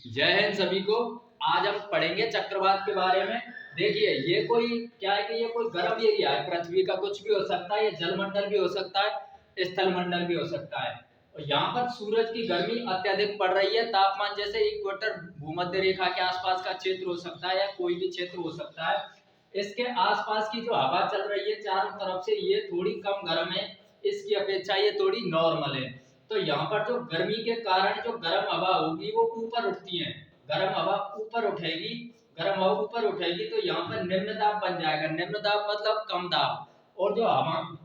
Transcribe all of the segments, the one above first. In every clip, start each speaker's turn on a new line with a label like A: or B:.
A: जय हिंद सभी को। आज हम पढ़ेंगे चक्रवात के बारे में। देखिए, ये कोई क्या है कि ये कोई गर्म एरिया है पृथ्वी का, कुछ भी हो सकता है। ये जलमंडल भी हो सकता है, स्थल मंडल भी हो सकता है। और यहाँ पर सूरज की गर्मी अत्यधिक पड़ रही है। तापमान जैसे इक्वेटर भूमध्य रेखा के आसपास का क्षेत्र हो सकता है या कोई भी क्षेत्र हो सकता है। इसके आसपास की जो हवा चल रही है चारों तरफ से, ये थोड़ी कम गर्म है। इसकी अपेक्षा ये थोड़ी नॉर्मल है। तो यहाँ पर जो गर्मी के कारण जो गर्म हवा होगी वो ऊपर उठती है। गर्म हवा ऊपर उठेगी, गर्म हवा ऊपर उठेगी तो यहाँ पर निम्न दाब बन जाएगा। निम्न दाब मतलब कम दाब। और जो हवा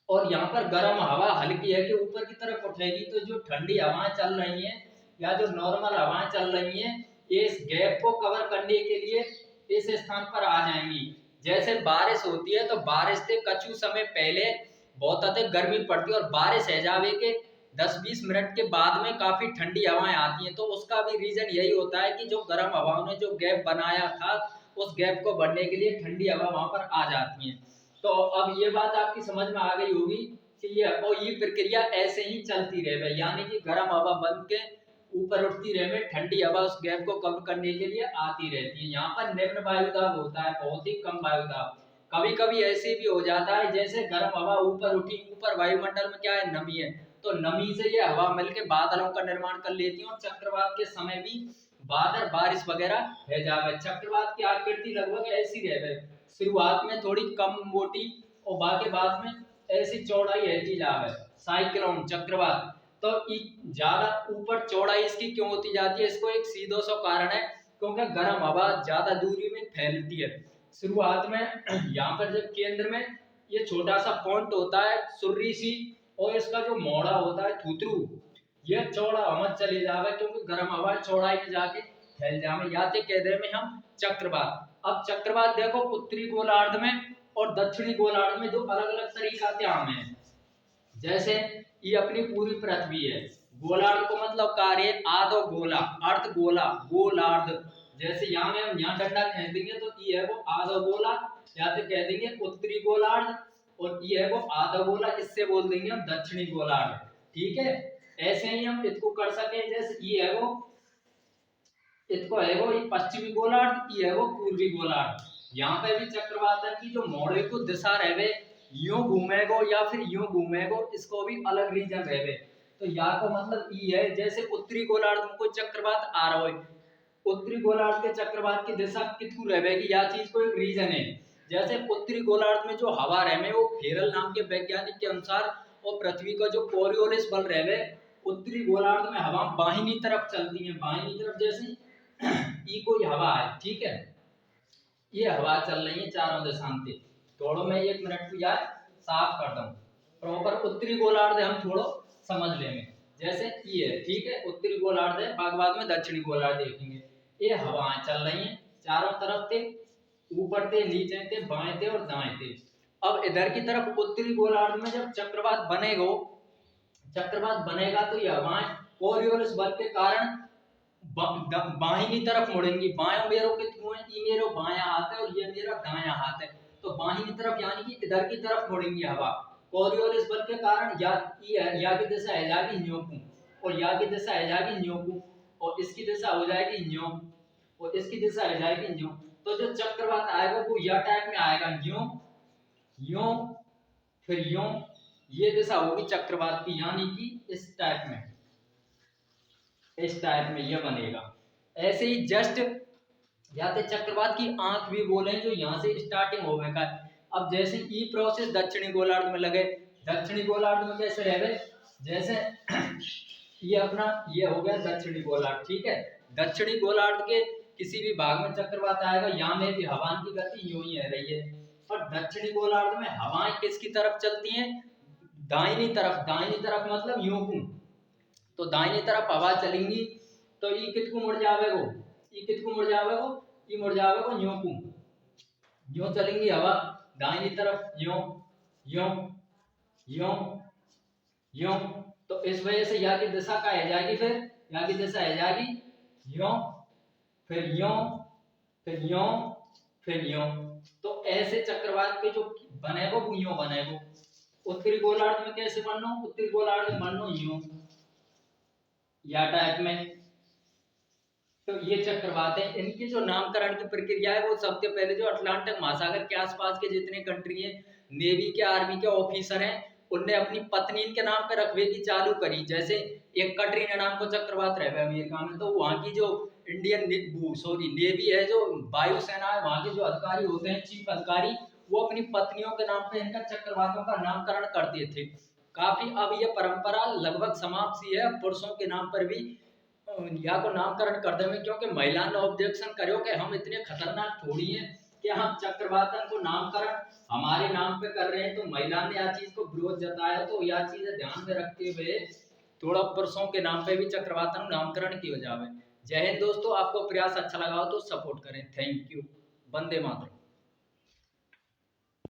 A: और यहाँ पर गर्म हवा हल्की है कि ऊपर की तरफ उठेगी, तो जो ठंडी हवाएं चल रही हैं या जो नॉर्मल हवाएं चल रही हैं, ये इस गैप को कवर करने के लिए इस स्थान पर आ जाएंगी। जैसे बारिश होती है तो बारिश से कुछ समय पहले बहुत अधिक गर्मी पड़ती है और बारिश है जावे के 10-20 मिनट के बाद में काफी ठंडी हवाएं आती हैं। तो उसका भी रीजन यही होता है कि जो गर्म हवाओं ने जो गैप बनाया था, उस गैप को भरने के लिए ठंडी हवा वहां पर आ जाती है। तो अब ये बात आपकी समझ में आ गई होगी कि ये प्रक्रिया ऐसे ही चलती रहे, यानी कि गर्म हवा बन के ऊपर उठती रहे, ठंडी हवा उस गैप को कम करने के लिए आती रहती है। यहाँ पर निम्न वायुदाब होता है, बहुत ही कम वायुदाब। कभी कभी ऐसे भी हो जाता है जैसे गर्म हवा ऊपर उठी, ऊपर वायुमंडल में क्या है, नमी है, तो नमी से ये हवा मिलकर बादलों का निर्माण कर लेती है और चक्रवात के समय भी बादल बारिश वगैरह रह जावे। चक्रवात की आकृति लगभग ऐसी रहे, शुरुआत में थोड़ी कम मोटी और बाकी बाद में ऐसी चौड़ाई रहती जावे। साइक्लोन चक्रवात तो ज्यादा ऊपर चौड़ाई इसकी क्यों होती जाती है, इसको एक सीधा सा कारण है, क्योंकि गर्म हवा ज्यादा दूरी में फैलती है। शुरुआत में यहाँ पर जब केंद्र में ये छोटा सा पॉइंट होता है, सुर्री सी, और इसका जो मोड़ा होता है थूथरू, ये चौड़ा मत चले जावे क्योंकि गर्म हवा चौड़ाई में जाके फैल जावे। या तो कह दे में हम चक्रवात। अब चक्रवात देखो, उत्तरी गोलार्ध में और दक्षिणी गोलार्ध में जो अलग अलग तरीका के आम है। जैसे ये अपनी पूरी पृथ्वी है, गोलार्ध को मतलब कार्य आधो गोला, अर्ध गोला, गोलार्ध। जैसे यहाँ में हम यहाँ डंडा खींच देंगे तो ये है वो आधा गोला, या तो कह देंगे उत्तरी गोलार्ध, और ये है वो आधा गोला, इससे बोल देंगे हम दक्षिणी गोलार्ध। ठीक है, ऐसे ही हम इसको कर सके। जैसे ये है वो, इसको है वो पश्चिमी गोलार्ध, ये है वो पूर्वी गोलार्ध। यहाँ पे भी चक्रवात की जो मोड़े को दिशा रहे, यूं घूमेगो या फिर यूं घूमेगो, इसको भी अलग रीजन रहे। तो यहाँ को मतलब ये है, जैसे उत्तरी गोलार्ध में कोई चक्रवात आ रहा है, उत्तरी गोलार्ध के चक्रवात की दिशा कितकू रहेगी, या चीज को एक रीजन है। जैसे उत्तरी गोलार्ध में जो हवा रहे, वो फेरल नाम के वैज्ञानिक के अनुसार, और पृथ्वी का जो कोरियोलिस बल रहे, उत्तरी गोलार्ध में हवा बाहिनी तरफ चलती है। बाहिनी तरफ जैसे ई कोई हवा है, ठीक है, ये हवा चल रही है चारों दिशा से। थोड़ो मैं 1 मिनट को यार साफ कर दूं। प्रॉपर उत्तरी गोलार्ध हम थोड़ो समझ लेंगे। जैसे ये है, ठीक है, उत्तरी गोलार्ध है, बाद में दक्षिणी गोलार्ध देखेंगे। ये हवाएं चल रही हैं चारों तरफ से, ऊपर से नीचे से, बाएं से और दाएं से। अब इधर की तरफ उत्तरी गोलार्ध में जब चक्रवात बनेगा तो ये हवाएं कोरियोलिस बल के कारण बाहिनी तरफ मुड़ेंगी। बाएं मेरो के थ्रू है, ये मेरो बायां हाथ है और ये मेरा दायां हाथ है, तो बाहिनी तरफ यानी कि इधर की तरफ मुड़ेंगी हवा कोरियोलिस बल के कारण। या की दिशा है जाएगी न्योकू, और या की दिशा है जाएगी न्योकू, और इसकी दिशा हो जाएगी न्यो, और इसकी दिशा है जाएगी न्यो। तो जो चक्रवात आएगा वो या टाइप में आएगा, न्यो यो फिर यो, ये दिशा होगी चक्रवात की, यानी कि इस टाइप में ये बनेगा। ऐसे ही जस्ट या तो चक्रवात की आंख भी बोले, जो यहाँ से स्टार्टिंग होगा। अब जैसे ई प्रोसेस दक्षिणी गोलार्ध में लगे, दक्षिणी गोलार्ध में कैसे रहे, जैसे ये अपना ये हो गया दक्षिणी गोलार्ध, ठीक है। दक्षिणी गोलार्ध के किसी भी भाग में चक्रवात आएगा, यहाँ में भी हवा की गति यूं ही रही है। और दक्षिणी गोलार्ध में हवाएं किसकी तरफ चलती हैं, दाहिनी तरफ। दाहिनी तरफ मतलब यूं को, तो दाहिनी तरफ हवा चलेंगी तो ई कित को मुड़ जावेगो, ई कित को मुड़ जावेगो, ई मुड़ जावेगो यूं को, यूं चलेंगी हवा दाहिनी तरफ, यूं यूं यूं यूं। तो इस वजह से या की दिशा का है जाएगी, फिर या की दिशा है जाएगी यूं, फिर यूं, फिर यूं, फिर यूं। तो ऐसे चक्रवात के जो बनेगो वो यूं बनेगो। उत्तरी गोलार्ध में कैसे बनना, उत्तरी गोलार्ध में बनना यूं या टाइप में, तो ये चक्रवात है, इनकी जो नामकरण की प्रक्रिया है वो सबसे पहले जो अटलांटिक महासागर के आसपास के जितने कंट्री हैं, नेवी के आर्मी के ऑफिसर हैं, उनने अपनी पत्नी के नाम पे रखवे की चालू करी। जैसे एक कटरीना नाम को चक्रवात रहे अमेरिका में, तो वहाँ की जो इंडियन नेवी है, जो वायुसेना है, वहाँ के जो अधिकारी होते हैं, चीफ अधिकारी, वो अपनी पत्नियों के नाम पे इनका चक्रवातों का नामकरण करते थे काफी। अब ये परंपरा लगभग समाप्त सी है, पुरुषों के नाम पर भी या को नामकरण कर दे, क्योंकि महिला ने ऑब्जेक्शन करो कि हम इतने खतरनाक थोड़ी हैं कि हम चक्रवातन को नामकरण हमारे नाम पे कर रहे हैं। तो महिला ने यह चीज को विरोध जताया, तो यह चीजें ध्यान में रखते हुए थोड़ा पुरुषों के नाम पे भी चक्रवातन नामकरण किया जावे। जय हिंद दोस्तों, आपको प्रयास अच्छा लगा हो तो सपोर्ट करें। Thank you. वंदे मातरम।